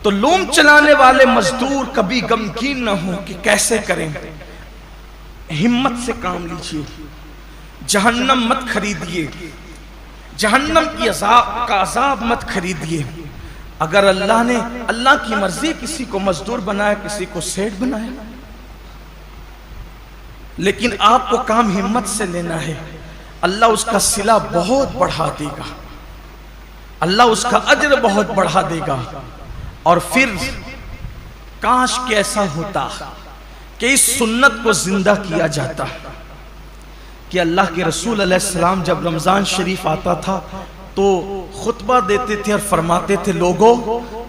تو لوم چلانے والے مزدور کبھی غمگین نہ ہوں کہ کیسے کریں، ہمت سے کام لیجئے، جہنم مت خریدیے، جہنم کی کا عذاب مت خریدیے۔ اگر اللہ کی مرضی کسی کو مزدور بنایا، کسی کو سیٹ بنایا، لیکن آپ کو کام ہمت سے لینا ہے، اللہ اس کا صلہ بہت بڑھا دے گا، اللہ اس کا اجر بہت بڑھا دے گا۔ اور پھر کاش کہ ایسا ہوتا کہ اس سنت کو زندہ کیا جاتا کہ اللہ کے رسول علیہ السلام جب رمضان شریف آتا تھا تو خطبہ دیتے تھے اور فرماتے تھے، لوگوں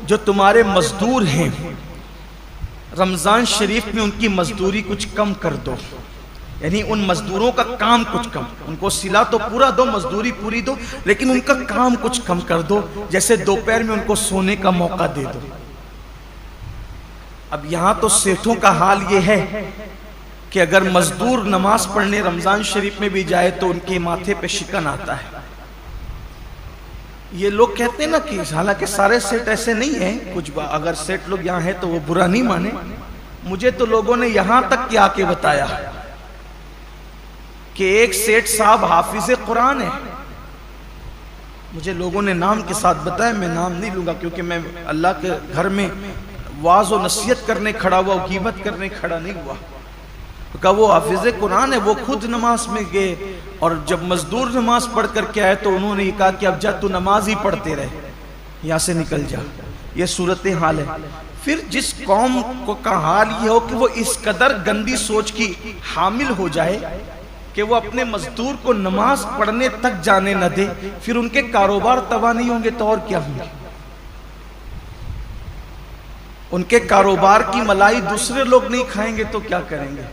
جو تمہارے مزدور ہیں رمضان شریف میں ان کی مزدوری کچھ کم کر دو، یعنی ان مزدوروں کا کام کچھ کم، ان کو صلہ تو پورا دو، مزدوری پوری دو، لیکن ان کا کام کچھ کم کر دو، جیسے دوپہر میں ان کو سونے کا موقع دے دو۔ اب یہاں تو سیٹھوں کا حال یہ ہے کہ اگر مزدور نماز پڑھنے رمضان شریف میں بھی جائے تو ان کے ماتھے پہ شکن آتا ہے۔ یہ لوگ کہتے ہیں نا کہ حالانکہ سارے سیٹ ایسے نہیں ہیں، کچھ اگر سیٹ لوگ یہاں ہیں تو وہ برا نہیں مانے، مجھے تو لوگوں نے یہاں تک کیا کے بتایا کہ ایک سیٹ صاحب حافظ قرآن ہے، مجھے لوگوں نے نام کے ساتھ بتایا، میں نام نہیں لوں گا کیونکہ میں اللہ کے گھر میں واعظ و نصیحت کرنے کھڑا ہوا، غیبت کرنے کھڑا نہیں ہوا۔ کہا وہ حافظ قرآن ہے، وہ خود نماز میں گئے اور جب مزدور نماز پڑھ کر کے آئے تو انہوں نے یہ کہا کہ اب جا تو نماز ہی پڑھتے رہے، یہاں سے نکل جا۔ یہ صورتحال ہے۔ پھر جس قوم کا حال یہ ہو کہ وہ اس قدر گندی سوچ کی حامل ہو جائے کہ وہ اپنے مزدور کو نماز پڑھنے تک جانے نہ دے، پھر ان کے کاروبار تباہ نہیں ہوں گے تو اور کیا ہوں گے؟ ان کے کاروبار کی ملائی دوسرے لوگ نہیں کھائیں گے تو کیا کریں گے؟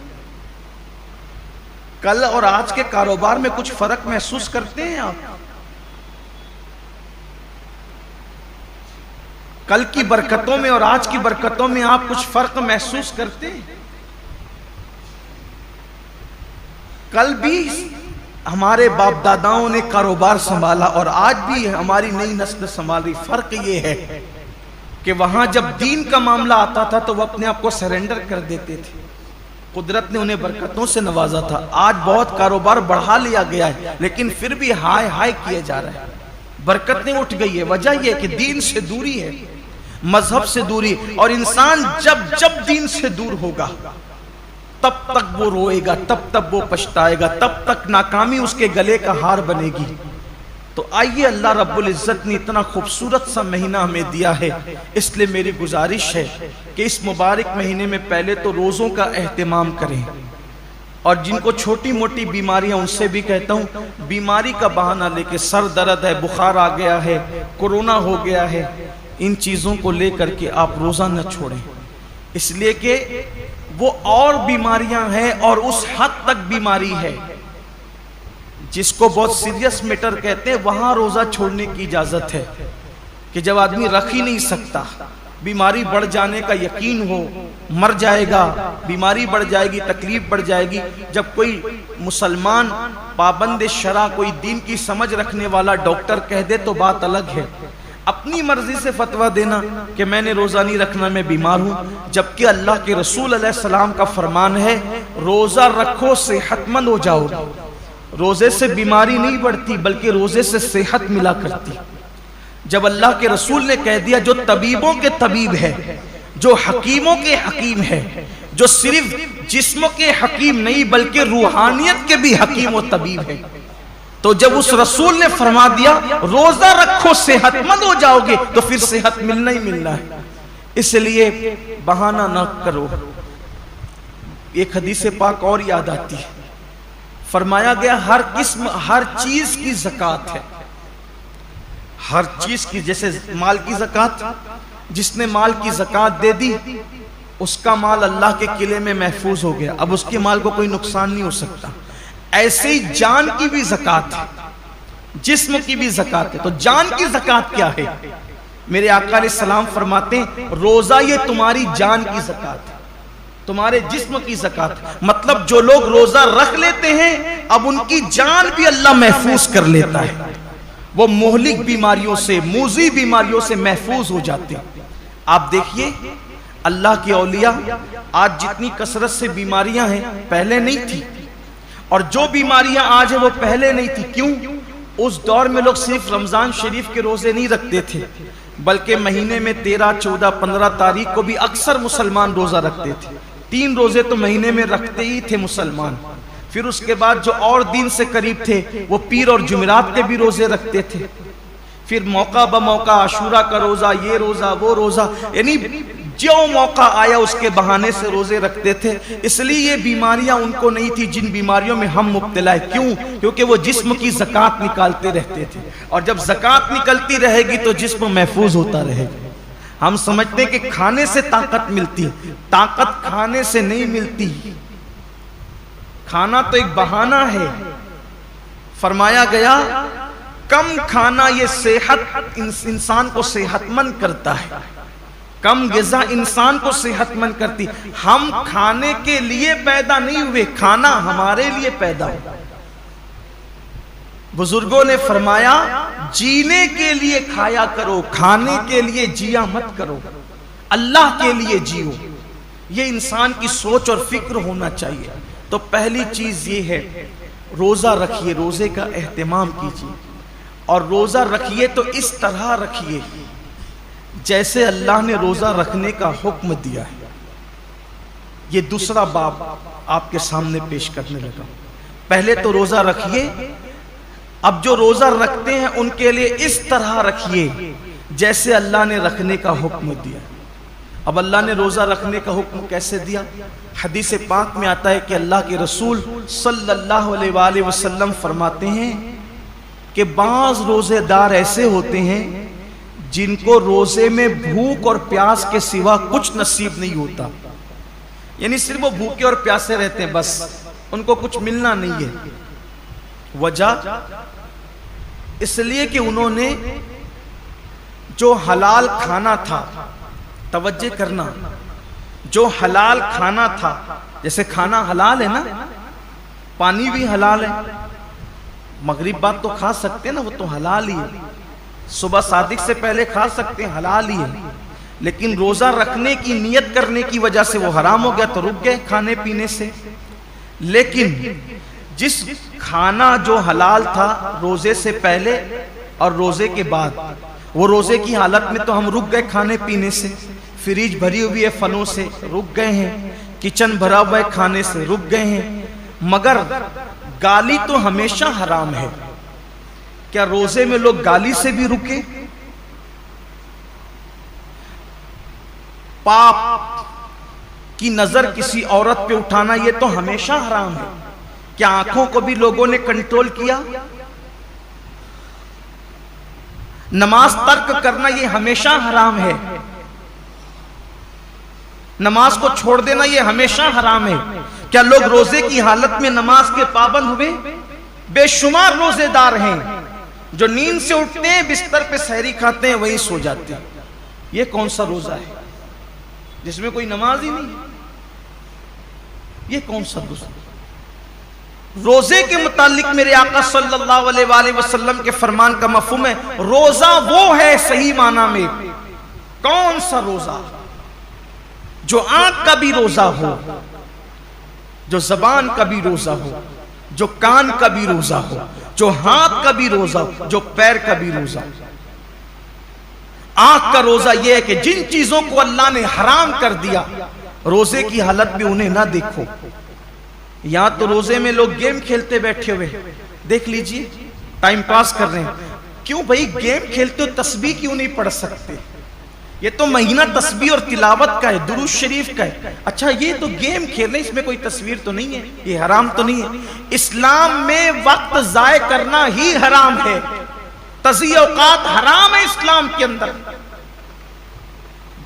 کل اور آج کے کاروبار میں کچھ فرق محسوس کرتے ہیں آپ؟ کل کی برکتوں میں اور آج کی برکتوں میں آپ کچھ فرق محسوس کرتے ہیں؟ کل بھی ہمارے باپ داداؤں نے کاروبار سنبھالا اور آج بھی ہماری نئی نسل سنبھال رہی۔ فرق یہ ہے کہ وہاں جب دین کا معاملہ آتا تھا تو وہ اپنے آپ کو سرنڈر کر دیتے تھے، قدرت نے انہیں برکتوں سے نوازا تھا۔ آج بہت کاروبار بڑھا لیا گیا ہے لیکن پھر بھی ہائے ہائے کیے جا رہے ہیں، برکتیں اٹھ گئی ہے۔ وجہ یہ کہ دین سے دوری ہے، مذہب سے دوری، اور انسان جب دین سے دور ہوگا تب تک وہ روئے گا، تب تک وہ پچھتائے گا، تب تک ناکامی اس کے گلے کا ہار بنے گی۔ تو آئیے، اللہ رب العزت نے اتنا خوبصورت سا مہینہ ہمیں دیا ہے، اس لیے میری گزارش ہے کہ اس مبارک مہینے میں پہلے تو روزوں کا اہتمام کریں، اور جن کو چھوٹی موٹی بیماریاں ان سے بھی کہتا ہوں بیماری کا بہانہ لے کے، سر درد ہے، بخار آ گیا ہے، کورونا ہو گیا ہے، ان چیزوں کو لے کر کے آپ روزہ نہ چھوڑیں، اس لیے کہ وہ اور بیماریاں ہیں اور اس حد تک بیماری ہے جس کو بہت سیریس میٹر کہتے ہیں، وہاں روزہ چھوڑنے کی اجازت ہے کہ جب آدمی رکھ ہی نہیں سکتا، بیماری بڑھ جانے کا یقین ہو، مر جائے گا، بیماری بڑھ جائے گی، تکلیف بڑھ جائے گی۔ جب کوئی مسلمان پابند شرع، کوئی دین کی سمجھ رکھنے والا ڈاکٹر کہہ دے تو بات الگ ہے، اپنی مرضی سے فتویٰ دینا کہ میں نے روزہ نہیں رکھنا، میں بیمار ہوں، جبکہ اللہ کے رسول علیہ السلام کا فرمان ہے روزہ رکھو صحت مند ہو جاؤ۔ روزے سے بیماری نہیں بڑھتی بلکہ روزے سے صحت ملا کرتی۔ جب اللہ کے رسول نے کہہ دیا جو طبیبوں کے طبیب ہے، جو حکیموں کے حکیم ہے، جو صرف جسموں کے حکیم نہیں بلکہ روحانیت کے بھی حکیم و طبیب ہے، تو جب اس رسول نے فرما دیا روزہ رکھو صحت مند ہو جاؤ گے تو پھر صحت ملنا ہی ملنا ہے۔ اس لیے بہانہ نہ کرو۔ ایک حدیث پاک اور یاد آتی ہے، فرمایا گیا ہر قسم ہر چیز کی زکوٰۃ ہے، ہر چیز کی، جیسے مال کی زکوٰۃ، جس نے مال کی زکوٰۃ دے دی اس کا مال اللہ کے قلعے میں محفوظ ہو گیا، اب اس کے مال کو کوئی نقصان نہیں ہو سکتا۔ ایسے ہی جان کی بھی زکوٰۃ ہے، جسم کی بھی زکوٰۃ ہے۔ تو جان کی زکوٰۃ کیا ہے؟ میرے آقا علیہ السلام فرماتے ہیں روزہ یہ تمہاری جان کی زکوٰۃ ہے، تمہارے جسم کی زکوٰۃ، مطلب جو لوگ روزہ رکھ لیتے ہیں اب ان کی جان بھی اللہ محفوظ کر لیتا ہے، وہ مہلک بیماریوں سے، موذی بیماریوں سے محفوظ ہو جاتے ہیں۔ آپ دیکھیے اللہ کے اولیاء آج جتنی کثرت سے بیماریاں ہیں پہلے نہیں تھی، اور جو بیماریاں آج ہیں وہ پہلے نہیں تھی. کیوں؟ اس دور میں لوگ صرف رمضان شریف کے روزے نہیں رکھتے تھے، بلکہ مہینے میں 13، 14، 15 تاریخ کو بھی اکثر مسلمان روزہ رکھتے تھے. 3 روزے تو مہینے میں رکھتے ہی تھے مسلمان. پھر اس کے بعد جو اور دین سے قریب تھے وہ پیر اور جمعرات کے بھی روزے رکھتے تھے. پھر موقع بموقع عاشورہ کا روزہ، یہ روزہ، وہ روزہ، یعنی جو موقع آیا اس کے بہانے سے روزے رکھتے تھے. اس لیے یہ بیماریاں ان کو نہیں تھی جن بیماریوں میں ہم مبتلا ہیں. کیوں؟ کیونکہ وہ جسم کی زکوٰۃ نکالتے رہتے تھے، اور جب زکوٰۃ نکلتی رہے گی تو جسم محفوظ ہوتا رہے گا. ہم سمجھتے ہیں کہ کھانے سے طاقت ملتی، طاقت کھانے سے نہیں ملتی. کھانا تو ایک بہانہ ہے. فرمایا گیا کم کھانا یہ صحت انسان کو صحت مند کرتا ہے، کم غذا انسان کو صحت مند کرتی. ہم کھانے کے لیے پیدا نہیں ہوئے، کھانا ہمارے لیے پیدا ہوا. بزرگوں نے فرمایا جینے کے لیے کھایا کرو، کھانے کے لیے جیا مت کرو، اللہ کے لیے جیو. یہ انسان کی سوچ اور فکر ہونا چاہیے. تو پہلی چیز یہ ہے روزہ رکھیے، روزے کا اہتمام کیجیے، اور روزہ رکھیے تو اس طرح رکھیے جیسے اللہ نے روزہ رکھنے کا حکم دیا ہے. یہ دوسرا باب آپ کے سامنے پیش کرنے لگا. پہلے تو روزہ رکھیے، اب جو روزہ رکھتے ہیں ان کے لیے اس طرح رکھیے جیسے اللہ نے رکھنے کا حکم دیا. اب اللہ نے روزہ رکھنے کا حکم کیسے دیا؟ حدیث پاک میں آتا ہے کہ اللہ کے رسول صلی اللہ علیہ وآلہ وسلم فرماتے ہیں کہ بعض روزے دار ایسے ہوتے ہیں جن کو روزے میں بھوک اور پیاس کے سوا کچھ نصیب نہیں ہوتا. یعنی صرف وہ بھوکے اور پیاسے رہتے ہیں، بس ان کو کچھ ملنا نہیں ہے. وجہ اس لیے کہ انہوں نے جو حلال کھانا تھا، توجہ کرنا، جو حلال کھانا تھا، جیسے کھانا حلال ہے نا، پانی بھی حلال ہے، مغرب بعد تو کھا سکتے ہیں نا، وہ تو حلال ہی ہے. صبح صادق سے پہلے کھا سکتے ہیں، حلال ہی ہے. لیکن روزہ رکھنے کی نیت کرنے کی وجہ سے وہ حرام ہو گیا تو رک گئے کھانے پینے سے. لیکن جس کھانا جو حلال تھا روزے سے پہلے اور روزے کے بعد، وہ روزے کی حالت میں تو ہم رک گئے کھانے پینے سے. فریج بھری ہوئی ہے پھلوں سے، رک گئے ہیں. کچن بھرا ہوا ہے کھانے سے، رک گئے ہیں. مگر گالی تو ہمیشہ حرام ہے. کیا روزے میں لوگ گالی سے بھی رکے؟ پاپ کی نظر کسی عورت پہ اٹھانا یہ تو ہمیشہ حرام ہے. کیا آنکھوں کو بھی لوگوں نے کنٹرول کیا؟ نماز ترک کرنا یہ ہمیشہ حرام ہے. نماز کو چھوڑ دینا یہ ہمیشہ حرام ہے. کیا لوگ روزے کی حالت میں نماز کے پابند ہوئے؟ بے شمار روزے دار ہیں جو نیند سے اٹھتے ہیں، بستر پہ سحری کھاتے ہیں، وہیں سو جاتے ہیں. یہ کون سا روزہ ہے جس میں کوئی نماز ہی نہیں ہے؟ یہ کون سا روزہ؟ روزے کے متعلق میرے آقا صلی اللہ علیہ وآلہ وسلم کے فرمان کا مفہوم ہے روزہ وہ ہے صحیح معنی میں. کون سا روزہ؟ جو آنکھ کا بھی روزہ ہو، جو زبان کا بھی روزہ ہو، جو کان کا بھی روزہ ہو، جو ہاتھ کا بھی روزہ ہو، جو پیر کا بھی روزہ ہو. آنکھ کا روزہ یہ ہے کہ جن چیزوں کو اللہ نے حرام کر دیا روزے کی حالت میں انہیں نہ دیکھو. یہاں تو روزے میں لوگ گیم کھیلتے بیٹھے ہوئے، دیکھ لیجئے، ٹائم پاس کر رہے ہیں. کیوں بھائی گیم کھیلتے ہو؟ تسبیح کیوں نہیں پڑھ سکتے؟ یہ تو مہینہ تسبیح اور تلاوت کا ہے، درود شریف کا ہے. اچھا یہ تو گیم کھیل رہے ہیں، اس میں کوئی تصویر تو نہیں ہے، یہ حرام تو نہیں ہے. اسلام میں وقت ضائع کرنا ہی حرام ہے، تضییع اوقات حرام ہے اسلام کے اندر.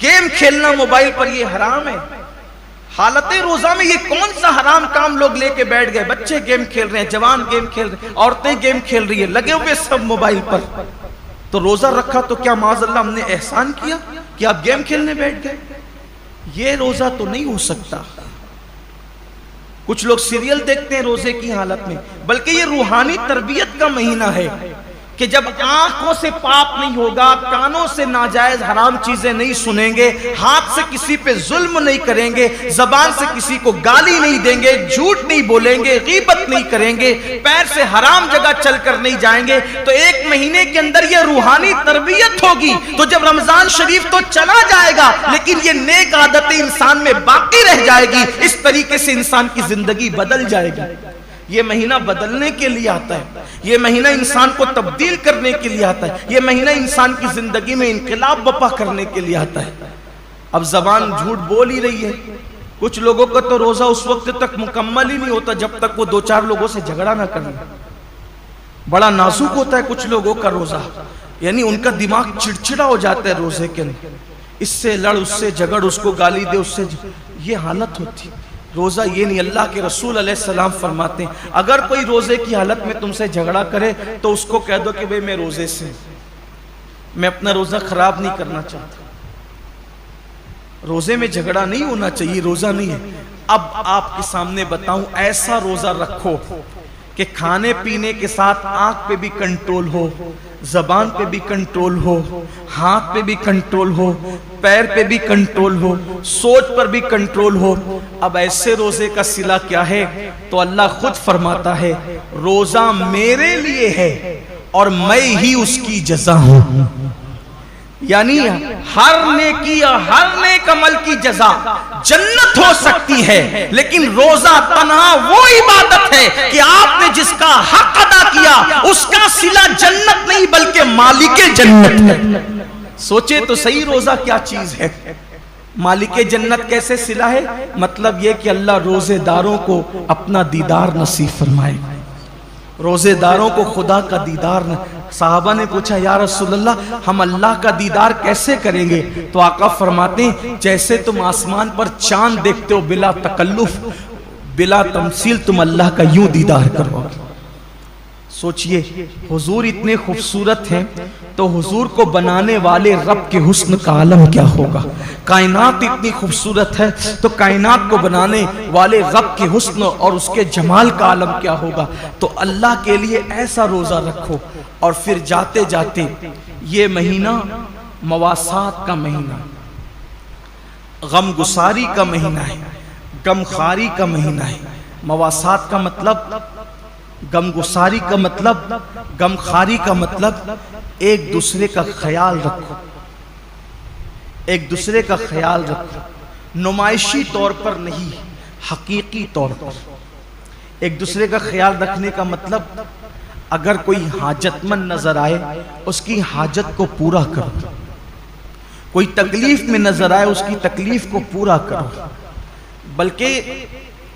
گیم کھیلنا موبائل پر یہ حرام ہے. حالت روزہ میں یہ کون سا حرام کام لوگ لے کے بیٹھ گئے؟ بچے گیم کھیل رہے ہیں، جوان گیم کھیل رہے ہیں، عورتیں گیم کھیل رہی ہیں، لگے ہوئے سب موبائل پر. تو روزہ رکھا تو کیا معاذ اللہ ہم نے احسان کیا کہ آپ گیم کھیلنے بیٹھ گئے؟ یہ روزہ تو نہیں ہو سکتا. کچھ لوگ سیریل دیکھتے ہیں روزے کی حالت میں، بلکہ یہ روحانی تربیت کا مہینہ ہے. کہ جب آنکھوں سے پاپ نہیں ہوگا، کانوں سے ناجائز حرام چیزیں نہیں سنیں گے، ہاتھ سے کسی پہ ظلم نہیں کریں گے، زبان سے کسی کو گالی نہیں دیں گے، جھوٹ نہیں بولیں گے، غیبت نہیں کریں گے، پیر سے حرام جگہ چل کر نہیں جائیں گے، تو ایک مہینے کے اندر یہ روحانی تربیت ہوگی۔ تو جب رمضان شریف تو چلا جائے گا لیکن یہ نیک عادتیں انسان میں باقی رہ جائے گی، اس طریقے سے انسان کی زندگی بدل جائے گی۔ یہ مہینہ بدلنے کے لیے آتا ہے، یہ مہینہ انسان کو تبدیل کرنے کے لیے آتا ہے، یہ مہینہ انسان کی زندگی میں انقلاب برپا کرنے کے لیے آتا ہے۔ اب زبان جھوٹ بول ہی رہی ہے، کچھ لوگوں کا تو روزہ اس وقت تک مکمل ہی نہیں ہوتا جب تک وہ 2-4 لوگوں سے جھگڑا نہ کریں۔ بڑا نازک ہوتا ہے کچھ لوگوں کا روزہ، یعنی ان کا دماغ چڑچڑا ہو جاتا ہے روزے کے اندر، اس سے لڑ، اس سے جھگڑ، اس کو گالی دے، اس سے یہ حالت ہوتی ہے۔ روزہ یہ نہیں، اللہ کے رسول علیہ السلام فرماتے ہیں اگر کوئی روزے کی حالت میں تم سے جھگڑا کرے تو اس کو کہہ دو کہ بھئی میں روزے سے، میں اپنا روزہ خراب نہیں کرنا چاہتا۔ روزے میں جھگڑا نہیں ہونا چاہیے، روزہ نہیں ہے۔ اب آپ کے سامنے بتاؤں، ایسا روزہ رکھو کہ کھانے پینے کے ساتھ آنکھ پہ بھی کنٹرول ہو، زبان پہ بھی کنٹرول ہو، ہاتھ پہ بھی کنٹرول ہو، پیر پہ بھی کنٹرول ہو، سوچ پر بھی کنٹرول ہو۔ اب ایسے روزے کا صلہ کیا ہے؟ تو اللہ خود فرماتا ہے روزہ میرے لیے ہے اور میں ہی اس کی جزا ہوں۔ یعنی ہر نیکی اور ہر نیک عمل کی جزا جنت ہو سکتی ہے، لیکن روزہ تنہا وہ عبادت ہے کہ آپ نے جس کا حق ادا کیا اس کا صلہ جنت نہیں بلکہ مالک جنت ہے۔ سوچے تو صحیح روزہ کیا چیز ہے۔ مالک جنت کیسے صلہ ہے؟ مطلب یہ کہ اللہ روزے داروں کو اپنا دیدار نصیب فرمائے، روزے داروں کو خدا کا دیدار۔ صحابہ نے پوچھا یا رسول اللہ ہم اللہ کا دیدار کیسے کریں گے؟ تو آقا فرماتے ہیں جیسے تم آسمان پر چاند دیکھتے ہو بلا تکلف، بلا تمثیل، تم اللہ کا یوں دیدار کرو۔ سوچئے حضور اتنے خوبصورت ہیں تو حضور کو بنانے والے رب کے حسن کا عالم کیا ہوگا؟ کائنات اتنی خوبصورت ہے تو کائنات کو بنانے والے رب کے حسن اور اس کے جمال کا عالم کیا ہوگا؟ تو اللہ کے لیے ایسا روزہ رکھو۔ اور پھر جاتے جاتے یہ مہینہ مواسات کا مہینہ، غم گساری کا مہینہ ہے، غم خاری کا مہینہ ہے۔ مواسات کا مطلب، غم گساری کا مطلب، غم خاری کا مطلب ایک دوسرے کا خیال رکھو، ایک دوسرے کا خیال رکھو، نمائشی طور پر نہیں، حقیقی طور پر۔ ایک دوسرے کا خیال رکھنے کا مطلب اگر کوئی حاجت مند نظر آئے اس کی حاجت کو پورا کرو، کوئی تکلیف میں نظر آئے اس کی تکلیف کو پورا کرو۔ بلکہ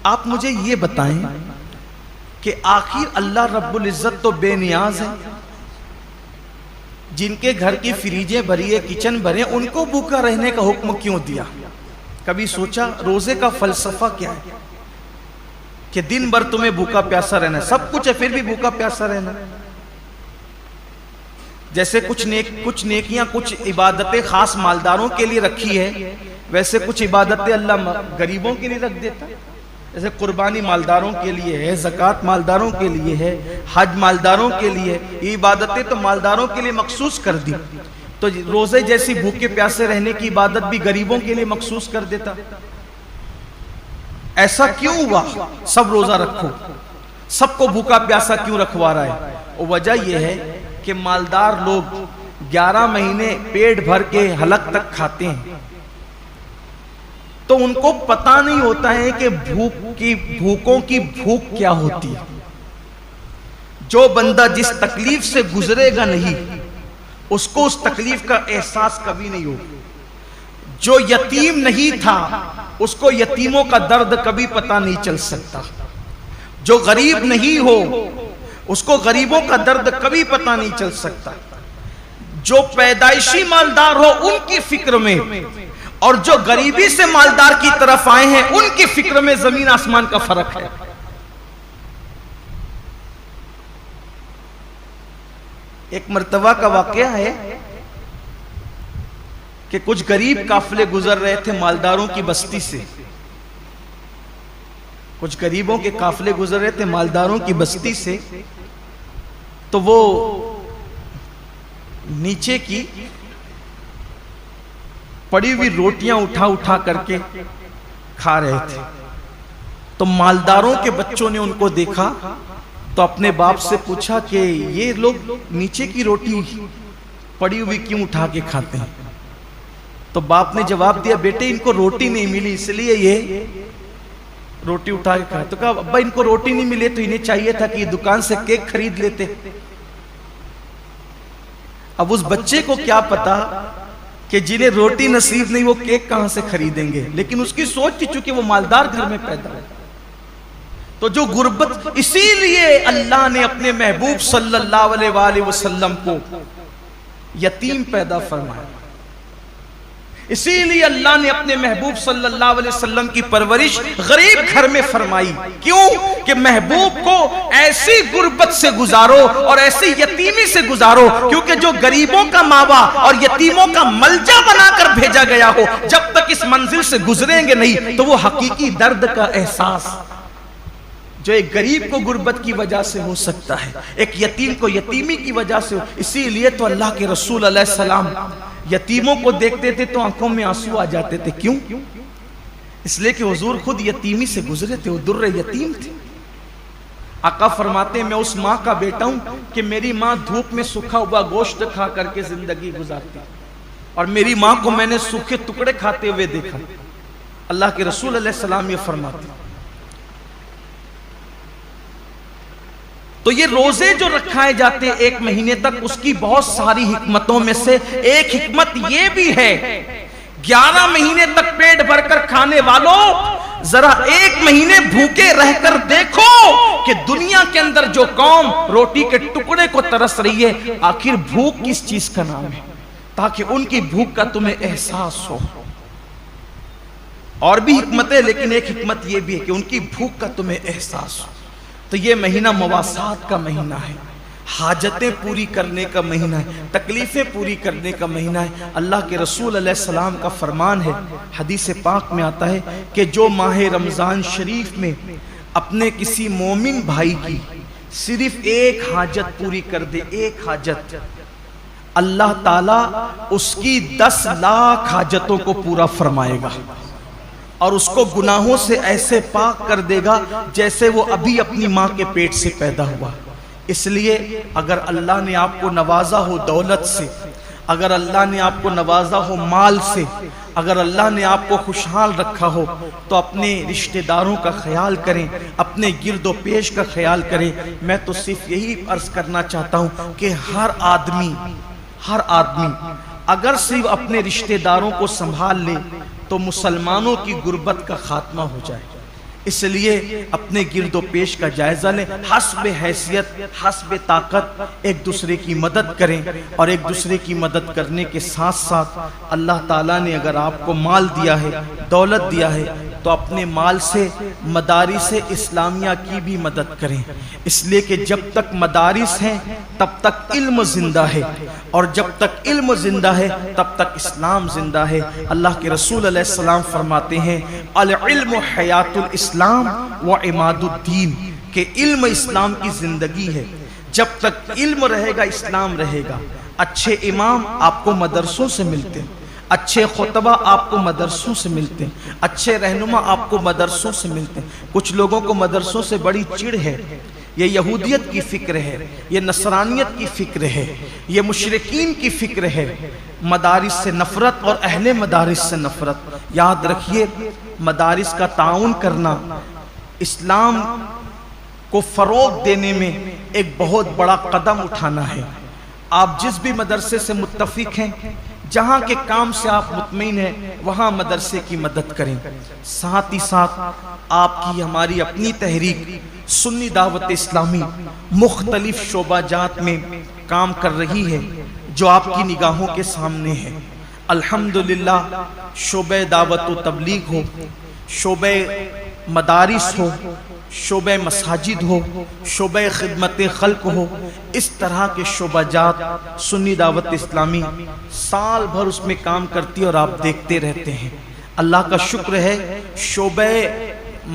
آپ مجھے یہ بتائیں کہ آخر اللہ رب العزت تو بے نیاز ہے، جن کے گھر کی فریجیں بھری ہے، کچن بھرے، ان کو بھوکا رہنے کا حکم کیوں دیا؟ کبھی سوچا روزے کا فلسفہ کیا ہے کہ دن بھر تمہیں بھوکا پیاسا رہنا ہے، سب کچھ ہے پھر بھی بھوکا پیاسا رہنا؟ جیسے کچھ نیکیاں، کچھ عبادتیں خاص مالداروں کے لیے رکھی ہے، ویسے کچھ عبادتیں اللہ غریبوں کے لیے رکھ دیتا ہے۔ جیسے قربانی مالداروں کے لیے ہے، زکوٰۃ مالداروں کے لیے ہے، حج مالداروں کے لیے، یہ عبادتیں تو مالداروں کے لیے مخصوص کر دی۔ تو روزے جیسی بھوکے پیاسے رہنے کی عبادت بھی غریبوں کے لیے مخصوص کر دیتا۔ ایسا کیوں ہوا؟ سب روزہ رکھو، سب کو بھوکا پیاسا کیوں رکھوا رہا ہے؟ وجہ یہ ہے کہ مالدار لوگ 11 مہینے پیٹ بھر کے حلق تک کھاتے ہیں، تو ان کو پتہ نہیں ہوتا ہے کہ بھوکوں کی بھوک کیا ہوتی ہے۔ جو بندہ جس تکلیف سے گزرے گا نہیں، اس کو اس تکلیف کا احساس کبھی نہیں ہوگا۔ جو یتیم نہیں تھا اس کو یتیموں کا درد کبھی پتہ نہیں چل سکتا۔ جو غریب نہیں ہو اس کو غریبوں کا درد کبھی پتہ نہیں چل سکتا۔ جو پیدائشی مالدار ہو ان کی فکر میں، اور جو غریبی سے مالدار کی طرف آئے ہیں ان کی فکر میں زمین آسمان کا فرق ہے۔ ایک مرتبہ کا واقعہ ہے کہ کچھ غریب قافلے گزر رہے تھے مالداروں کی بستی سے، کچھ غریبوں کے قافلے گزر رہے تھے مالداروں کی بستی سے، تو وہ نیچے کی پڑی ہوئی روٹیاں اٹھا اٹھا کر کے کھا رہے تھے. تو مالداروں کے بچوں نے ان کو دیکھا تو اپنے باپ سے پوچھا کہ یہ لوگ نیچے کی روٹی پڑی ہوئی کیوں اٹھا کے کھاتے ہیں؟ تو باپ نے جواب دیا بیٹے ان کو روٹی نہیں ملی اس لیے یہ روٹی اٹھا کے کھاتے. تو کہا ابا ان کو روٹی نہیں ملے تو انہیں چاہیے تھا کہ یہ دکان سے کیک خرید لیتے. اب اس بچے کو کیا پتا کہ جنہیں روٹی نصیب نہیں وہ کیک کہاں سے خریدیں گے، لیکن اس کی سوچ تھی چونکہ وہ مالدار گھر میں پیدا ہے. تو جو غربت، اسی لیے اللہ نے اپنے محبوب صلی اللہ علیہ وآلہ وسلم کو یتیم پیدا فرمایا. اسی لیے اللہ نے اپنے محبوب صلی اللہ علیہ وسلم کی پرورش غریب گھر میں فرمائی. کیوں؟ کہ محبوب کو ایسی غربت سے گزارو اور ایسی یتیمی سے گزارو، کیونکہ جو غریبوں کا ماوا اور یتیموں کا ملجا بنا کر بھیجا گیا ہو، جب تک اس منزل سے گزریں گے نہیں تو وہ حقیقی درد کا احساس جو ایک غریب کو غربت کی وجہ سے ہو سکتا ہے، ایک یتیم کو یتیمی کی وجہ سے ہو. اسی لیے تو اللہ کے رسول علیہ السلام یتیموں کو دیکھتے تھے تو آنکھوں میں آنسو آ جاتے تھے. کیوں؟ اس لیے کہ حضور خود یتیمی سے گزرے تھے، وہ در یتیم تھے. آقا فرماتے ہیں میں اس ماں کا بیٹا ہوں کہ میری ماں دھوپ میں سکھا ہوا گوشت کھا کر کے زندگی گزارتی، اور میری ماں کو میں نے سوکھے ٹکڑے کھاتے ہوئے دیکھا. اللہ کے رسول علیہ السلام یہ فرماتے ہیں. تو یہ روزے جو رکھائے جاتے ہیں ایک مہینے تک، اس کی بہت ساری حکمتوں میں سے ایک حکمت یہ بھی ہے 11 مہینے تک پیٹ بھر کر کھانے والوں ذرا ایک مہینے بھوکے رہ کر دیکھو کہ دنیا کے اندر جو قوم روٹی کے ٹکڑے کو ترس رہی ہے آخر بھوک کس چیز کا نام ہے، تاکہ ان کی بھوک کا تمہیں احساس ہو. اور بھی حکمتیں، لیکن ایک حکمت یہ بھی ہے کہ ان کی بھوک کا تمہیں احساس ہو. تو یہ مہینہ مواسات کا مہینہ ہے، حاجتیں پوری کرنے کا مہینہ ہے، تکلیفیں پوری کرنے کا مہینہ ہے. اللہ کے رسول علیہ السلام کا فرمان ہے، حدیث پاک میں آتا ہے کہ جو ماہ رمضان شریف میں اپنے کسی مومن بھائی کی صرف ایک حاجت پوری کر دے، ایک حاجت، اللہ تعالیٰ اس کی 10 لاکھ حاجتوں کو پورا فرمائے گا اور اس کو گناہوں سے ایسے پاک کر دے گا جیسے وہ ابھی اپنی ماں کے پیٹ سے پیدا ہوا. اس لیے اگر اللہ نے آپ کو نوازا ہو دولت سے، اگر اللہ نے آپ کو نوازا ہو مال سے، اگر اللہ نے آپ کو خوشحال رکھا ہو تو اپنے رشتہ داروں کا خیال کریں، اپنے گرد و پیش کا خیال کریں. میں تو صرف یہی عرض کرنا چاہتا ہوں کہ ہر آدمی اگر صرف اپنے رشتہ داروں کو سنبھال لے تو مسلمانوں کی غربت کا خاتمہ ہو جائے. اس لیے اپنے گرد و پیش کا جائزہ لیں، حسب حیثیت حسب طاقت ایک دوسرے کی مدد کریں، اور ایک دوسرے کی مدد کرنے کے ساتھ ساتھ اللہ تعالیٰ نے اگر آپ کو مال دیا ہے، دولت دیا ہے، تو اپنے مال سے مدارس اسلامیہ کی بھی مدد کریں. اس لیے کہ جب تک مدارس ہیں تب تک علم زندہ ہے، اور جب تک علم زندہ ہے تب تک اسلام زندہ ہے. اللہ کے رسول علیہ السلام فرماتے ہیں العلم حیات الاسلام و عماد الدین، کہ علم اسلام کی زندگی ہے. جب تک علم رہے گا اسلام رہے گا. اچھے امام آپ کو مدرسوں سے ملتے ہیں، اچھے خطبہ آپ کو مدرسوں سے ملتے ہیں، اچھے رہنما آپ کو مدرسوں سے ملتے ہیں. کچھ لوگوں کو مدرسوں سے بڑی چڑ ہے، یہ یہودیت کی فکر ہے، یہ نصرانیت کی فکر ہے، یہ مشرکین کی فکر ہے. مدارس سے نفرت اور اہل مدارس سے نفرت. یاد رکھیے مدارس کا تعاون کرنا اسلام کو فروغ دینے میں ایک بہت بڑا قدم اٹھانا ہے. آپ جس بھی مدرسے سے متفق ہیں، جہاں کے کام سے آپ مطمئن ہیں، وہاں مدرسے کی مدد کریں. ساتھ ہی ساتھ آپ کی ہماری اپنی تحریک سنی دعوت اسلامی مختلف شعبہ جات میں کام کر رہی ہے جو آپ کی نگاہوں کے سامنے ہے. الحمدللہ شعبہ دعوت و تبلیغ ہو، شعبہ مدارس ہو، شعبہ مساجد ہو، شعبہ خدمت خلق ہو، اس طرح کے شعبہ جات سنی دعوت اسلامی سال بھر اس میں کام کرتی اور آپ دیکھتے رہتے ہیں. اللہ کا شکر ہے شعبہ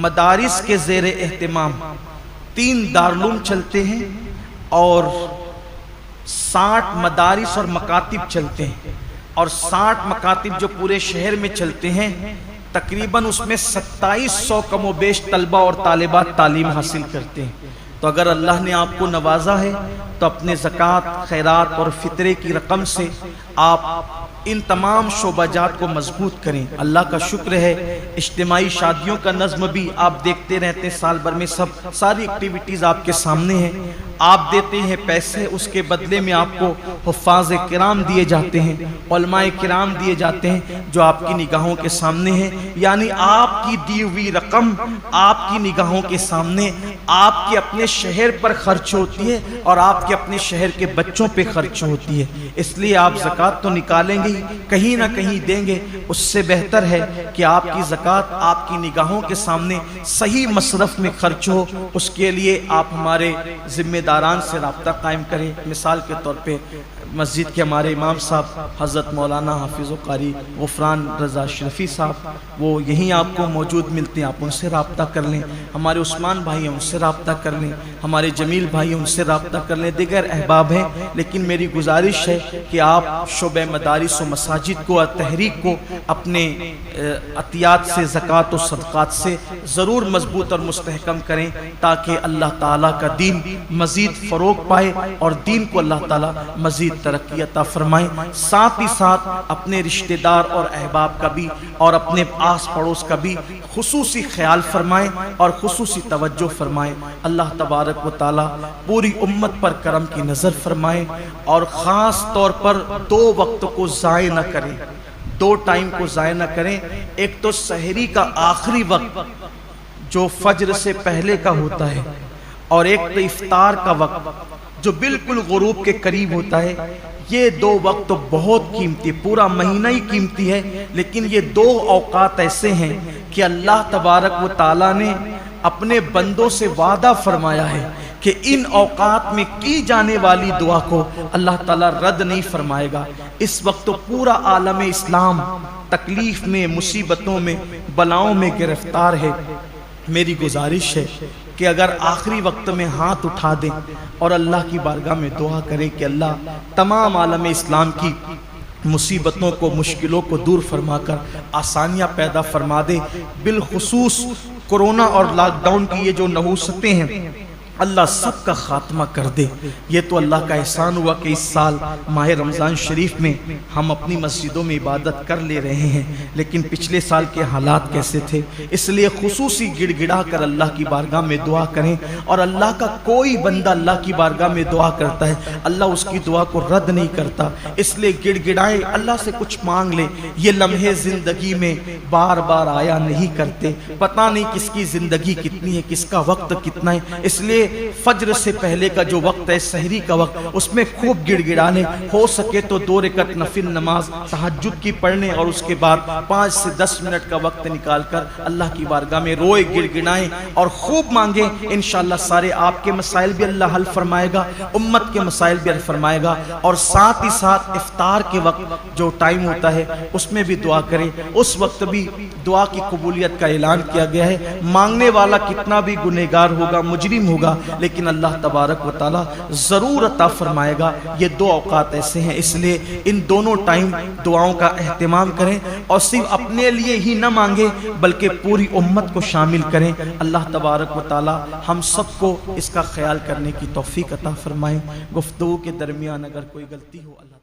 مدارس کے زیر اہتمام 3 دارالعلوم چلتے ہیں اور 60 مدارس اور مکاتب چلتے ہیں، اور 60 مکاتب جو پورے شہر میں چلتے ہیں تقریباً اس میں 2700 کم و بیش طلبہ اور طالبات تعلیم حاصل کرتے ہیں۔ تو اگر اللہ نے آپ کو نوازا ہے تو اپنے زکوٰۃ، خیرات اور فطرے کی رقم سے آپ ان تمام شعبہ جات کو مضبوط کریں۔ اللہ کا شکر ہے اجتماعی شادیوں کا نظم بھی آپ دیکھتے رہتے ہیں، سال بھر میں ساری ایکٹیویٹیز آپ کے سامنے ہیں۔ آپ دیتے ہیں پیسے، اس کے بدلے میں آپ کو حفاظ کرام دیے جاتے ہیں، علماء کرام دیے جاتے ہیں جو آپ کی نگاہوں کے سامنے ہیں۔ یعنی آپ کی دی ہوئی رقم آپ کی نگاہوں کے سامنے آپ کے اپنے شہر پر خرچ ہوتی ہے اور آپ کے اپنے شہر کے بچوں پہ خرچ ہوتی ہے۔ اس لیے آپ زکوٰۃ تو نکالیں گے، کہیں نہ کہیں دیں گے، اس سے بہتر ہے کہ آپ کی زکوٰۃ آپ کی نگاہوں کے سامنے صحیح مصرف میں خرچ ہو۔ اس کے لیے آپ ہمارے ذمہ داران سے رابطہ قائم کریں۔ مثال کے طور پہ مسجد کے ہمارے امام صاحب حضرت مولانا حافظ و قاری غفران رضا شرفی صاحب، وہ یہیں آپ کو موجود ملتے ہیں، آپ ان سے رابطہ کر لیں۔ ہمارے عثمان بھائی ہیں، ان سے رابطہ کر لیں۔ ہمارے جمیل بھائی ہیں، ان سے رابطہ کر لیں۔ دیگر احباب ہیں، لیکن میری گزارش ہے کہ آپ شعبہ مدارس و مساجد کو اور تحریک کو اپنے عطیات سے، زکوٰۃ و صدقات سے ضرور مضبوط اور مستحکم کریں، تاکہ اللہ تعالیٰ کا دین مزید فروغ پائے اور دین کو اللہ تعالیٰ مزید ترقی عطا فرمائیں۔ ساتھ ہی ساتھ اپنے رشتہ دار اور احباب کا بھی اور اپنے آس پڑوس کا بھی خصوصی خیال فرمائیں اور خصوصی توجہ فرمائیں۔ اللہ تبارک و تعالیٰ پوری امت پر کرم کی نظر فرمائیں اور خاص طور پر 2 وقت کو ضائع نہ کریں، 2 ٹائم کو ضائع نہ کریں۔ ایک تو سحری کا آخری وقت جو فجر سے پہلے کا ہوتا ہے، اور ایک تو افطار کا وقت جو بالکل غروب کے قریب ہوتا ہے۔ یہ 2 وقت تو بہت قیمتی، پورا مہینہ ہی قیمتی ہے، لیکن یہ 2 اوقات ایسے ہیں کہ اللہ تبارک و تعالیٰ نے اپنے بندوں سے وعدہ فرمایا ہے کہ ان اوقات میں کی جانے والی دعا کو اللہ تعالیٰ رد نہیں فرمائے گا۔ اس وقت تو پورا عالم اسلام تکلیف میں، مصیبتوں میں، بلاؤں میں گرفتار ہے۔ میری گزارش ہے کہ اگر آخری وقت میں ہاتھ اٹھا دیں اور اللہ کی بارگاہ میں دعا کریں کہ اللہ تمام عالم اسلام کی مصیبتوں کو، مشکلوں کو دور فرما کر آسانیاں پیدا فرما دے، بالخصوص کورونا اور لاک ڈاؤن کی یہ جو نحوستیں ہیں اللہ سب کا خاتمہ کر دے۔ یہ تو اللہ کا احسان ہوا کہ اس سال ماہ رمضان شریف میں ہم اپنی مسجدوں میں عبادت کر لے رہے ہیں، لیکن پچھلے سال کے حالات کیسے تھے؟ اس لیے خصوصی گڑ گڑا کر اللہ کی بارگاہ میں دعا کریں، اور اللہ کا کوئی بندہ اللہ کی بارگاہ میں دعا کرتا ہے اللہ اس کی دعا کو رد نہیں کرتا۔ اس لیے گڑ گڑائیں، اللہ سے کچھ مانگ لیں۔ یہ لمحے زندگی میں بار بار آیا نہیں کرتے، پتہ نہیں کس کی زندگی کتنی ہے، کس کا وقت کتنا ہے۔ اس لیے فجر سے پہلے کا جو وقت ہے، سحری کا وقت، اس میں خوب گڑ گڑا لیں۔ ہو سکے تو 2 رکعت نفل نماز تہجد کی پڑھ لیں، اور اس کے بعد 5 سے 10 منٹ کا وقت نکال کر اللہ کی بارگاہ میں روئے، گڑ گڑائیں اور خوب مانگیں۔ انشاءاللہ سارے آپ کے مسائل بھی اللہ حل فرمائے گا، امت کے مسائل بھی حل فرمائے گا، اور ساتھ ہی ساتھ افطار کے وقت جو ٹائم ہوتا ہے اس میں بھی دعا کریں۔ اس وقت بھی دعا کی قبولیت کا اعلان کیا گیا ہے۔ مانگنے والا کتنا بھی گنہگار ہوگا، مجرم ہوگا، لیکن اللہ تبارک و تعالیٰ ضرور عطا فرمائے گا۔ یہ 2 اوقات ایسے ہیں، اس لیے ان دونوں ٹائم دعاؤں کا اہتمام کریں، اور صرف اپنے لیے ہی نہ مانگیں بلکہ پوری امت کو شامل کریں۔ اللہ تبارک و تعالیٰ ہم سب کو اس کا خیال کرنے کی توفیق عطا فرمائیں۔ گفتگو کے درمیان اگر کوئی غلطی ہو اللہ